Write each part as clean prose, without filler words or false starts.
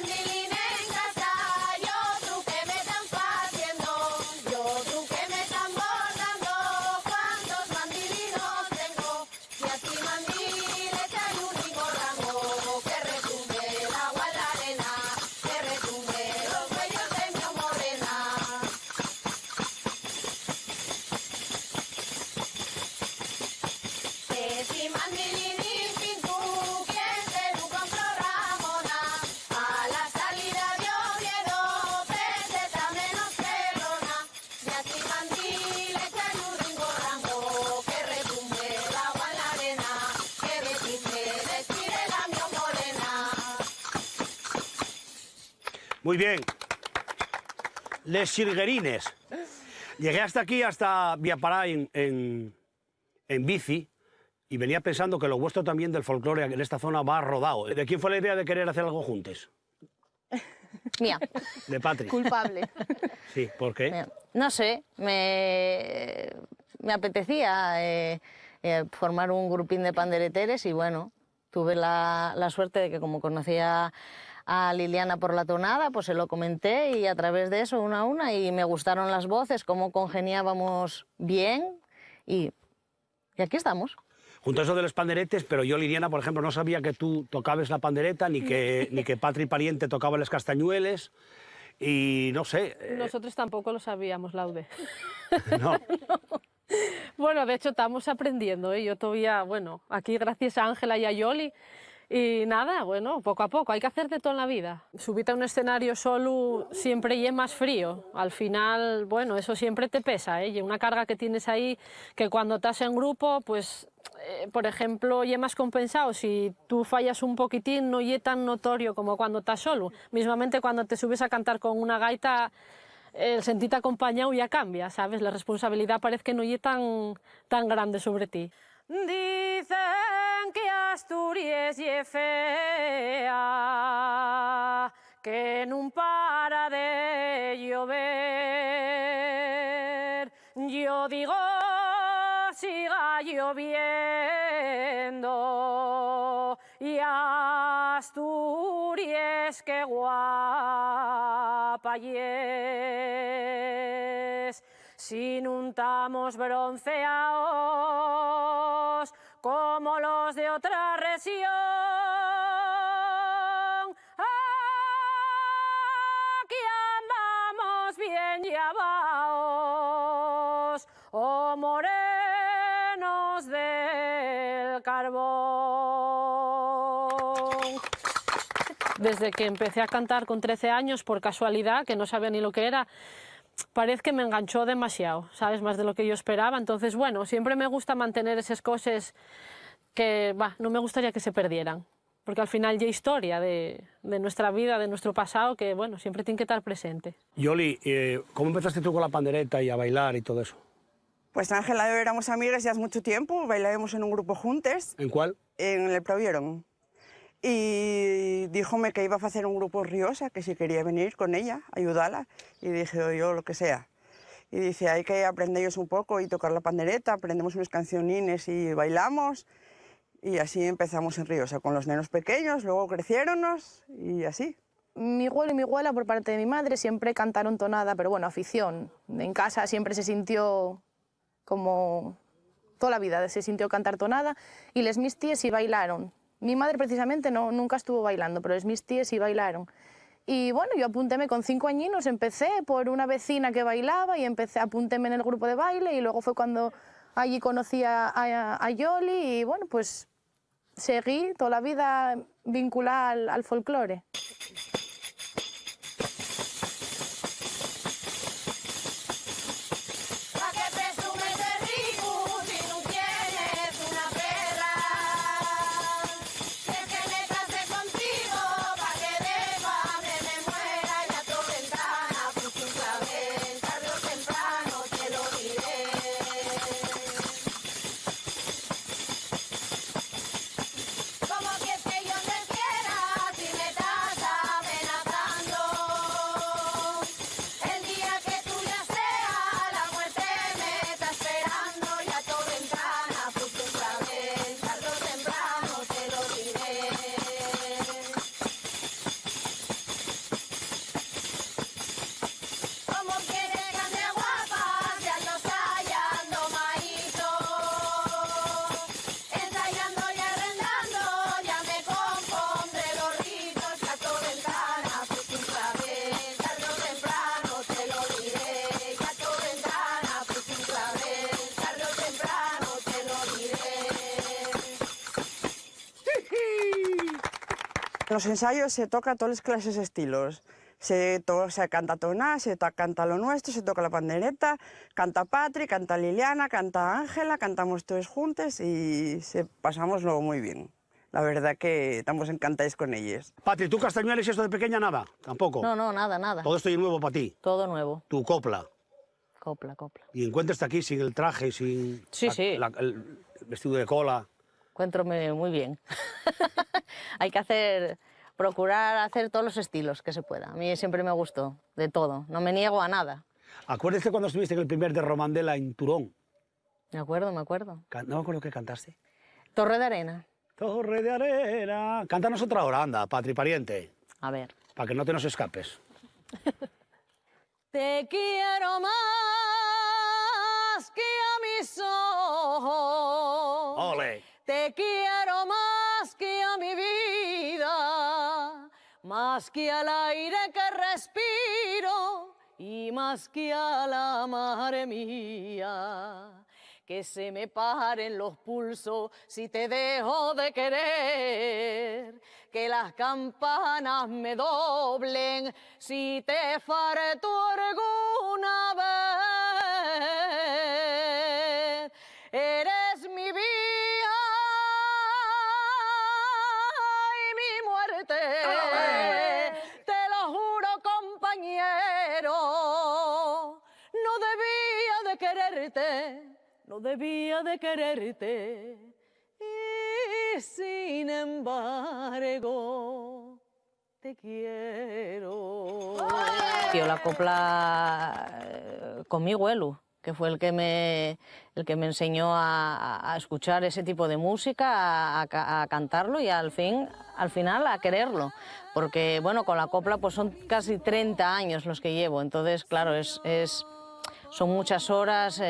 mandilín en casa, y otro que me están haciendo, y otro que me están bordando. ¿Cuántos mandilinos tengo? Y así mandiles hay un rico rango, que retumbe el agua en la arena, que retumbe los bellos de mi morena. Que si mandilín pintú, quien se lo compró Ramona, a la salida de Oviedo, peseta menos pelona. Y así mandiles hay un rico rango, que retumbe el agua en la arena, que retumbe respire la mi morena. Muy bien. Les Xilguerines. Llegué hasta aquí, hasta Viapará en bici, y venía pensando que lo vuestro también del folclore en esta zona va rodado. ¿De quién fue la idea de querer hacer algo juntos? Mía, De Patri. culpable. Sí, ¿por qué? Mira, no sé, me apetecía formar un grupín de pandereteres y bueno, tuve la suerte de que como conocía a Liliana por la tonada, pues se lo comenté y a través de eso una a una y me gustaron las voces, cómo congeniábamos bien y aquí estamos. Junto a eso de los panderetes, pero yo, Liliana, por ejemplo, no sabía que tú tocabas la pandereta, ni que Patri Pariente tocaba las castañueles, y no sé... Nosotros tampoco lo sabíamos, Laude. no. Bueno, de hecho estamos aprendiendo, ¿eh? Yo todavía, bueno, aquí gracias a Ángela y a Yoli, y nada, bueno, poco a poco, hay que hacer de todo en la vida. Subirte a un escenario solo siempre es más frío, al final, bueno, eso siempre te pesa, ¿eh? Y una carga que tienes ahí, que cuando estás en grupo, pues, por ejemplo, es más compensado, si tú fallas un poquitín no es tan notorio como cuando estás solo, mismamente cuando te subes a cantar con una gaita, el sentirte acompañado ya cambia, ¿sabes? La responsabilidad parece que no es tan grande sobre ti. Dicen que Asturias es fea, que no para de llover. Yo digo, siga lloviendo, y Asturias que guapa es. Si no estamos bronceados como los de otra región, aquí andamos bien llevados, o morenos del carbón. Desde que empecé a cantar con 13 años, por casualidad, que no sabía ni lo que era, parece que me enganchó demasiado, ¿sabes? Más de lo que yo esperaba. Entonces, bueno, siempre me gusta mantener esas cosas que, no me gustaría que se perdieran. Porque al final ya hay historia de nuestra vida, de nuestro pasado, que, bueno, siempre tiene que estar presente. Yoli, ¿cómo empezaste tú con la pandereta y a bailar y todo eso? Pues Ángela y yo éramos amigas ya hace mucho tiempo, bailábamos en un grupo juntos. ¿En cuál? En el Provieron. Y díjome que iba a hacer un grupo Riosa, que si quería venir con ella, ayudarla. Y dije, yo lo que sea. Y dice, hay que aprenderos un poco y tocar la pandereta, aprendemos unas cancionines y bailamos. Y así empezamos en Riosa, con los nenos pequeños, luego creciéronnos y así. Mi abuelo y mi abuela, por parte de mi madre, siempre cantaron tonada, pero bueno, afición. En casa siempre se sintió como... Toda la vida se sintió cantar tonada y les mis tías sí bailaron. Mi madre precisamente nunca estuvo bailando, pero mis tías sí bailaron. Y bueno, yo apuntéme con 5 añinos, empecé por una vecina que bailaba y apuntéme en el grupo de baile y luego fue cuando allí conocí a Yoli y bueno, pues seguí toda la vida vinculada al folclore. Como que yo te quiera, si me das En los ensayos se toca todas las clases de estilos. Se canta toná, canta lo nuestro, se toca la pandereta, canta Patri, canta Liliana, canta Ángela, cantamos todos juntos y pasámoslo muy bien. La verdad que estamos encantados con ellos. Patri, ¿tú castañuelas y esto de pequeña nada? ¿Tampoco? No, no, nada, nada. Todo esto es nuevo para ti. Todo nuevo. Tu copla. Copla, copla. Y encuentras aquí sin el traje, sin Sí, sí. el vestido de cola. Encuéntrome muy bien. Hay que procurar hacer todos los estilos que se pueda. A mí siempre me gustó, de todo. No me niego a nada. Acuérdate cuando estuviste en el primer de Romandela en Turón. Me acuerdo, me acuerdo. No me acuerdo qué cantaste. Torre de Arena. Torre de arena. Cántanos otra hora, anda, Patri, pariente. A ver. Para que no te nos escapes. Te quiero más que a mis ojos. ¡Ole! Te quiero más que a mi vida, más que al aire que respiro y más que a la madre mía. Que se me paren los pulsos si te dejo de querer, que las campanas me doblen si te falto alguna vez. Eres mi vida y mi muerte, te lo juro, compañero, no debía de quererte. No debía de quererte y sin embargo te quiero. Tío, la copla con mi abuelo, que fue el que me enseñó a escuchar ese tipo de música, a cantarlo y al final a quererlo. Porque bueno, con la copla pues son casi 30 años los que llevo, entonces claro, son muchas horas,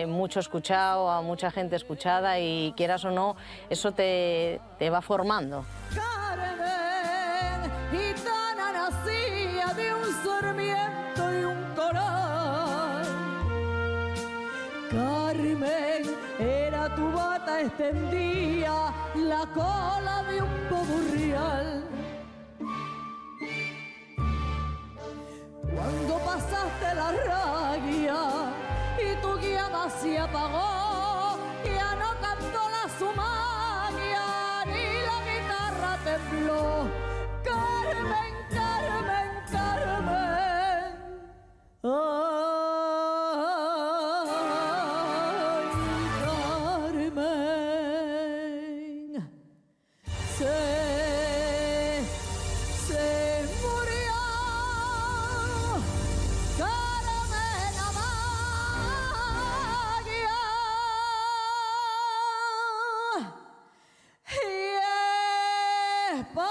mucho escuchado, a mucha gente escuchada y quieras o no, eso te va formando. Carmen, gitana nacía de un sarmiento y un coral. Carmen, era tu bata extendía la cola de un pavo real. Cuando pasaste la raya y tu llama se apagó, ya no cantó la sumaria ni la guitarra tembló. Carmen, Carmen, Carmen. Ay, Carmen. Se murió. Carmen Amalia, y España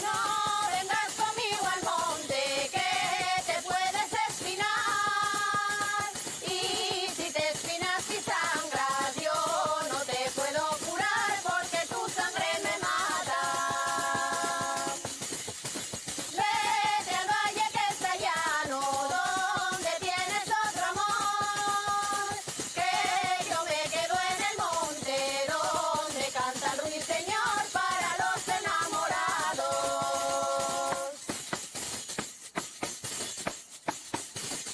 No vengas conmigo al monte que te puedes espinar. Y si te espinas y sangras, yo no te puedo curar porque tu sangre me mata. Vete al valle que está llano, donde tienes otro amor. Que yo me quedo en el monte donde canta el ruiseñor para los enamorados.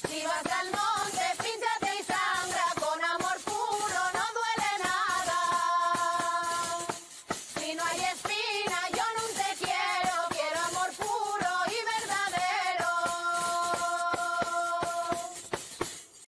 Si vas al monte, pínchate y sangra, con amor puro no duele nada. Si no hay espinas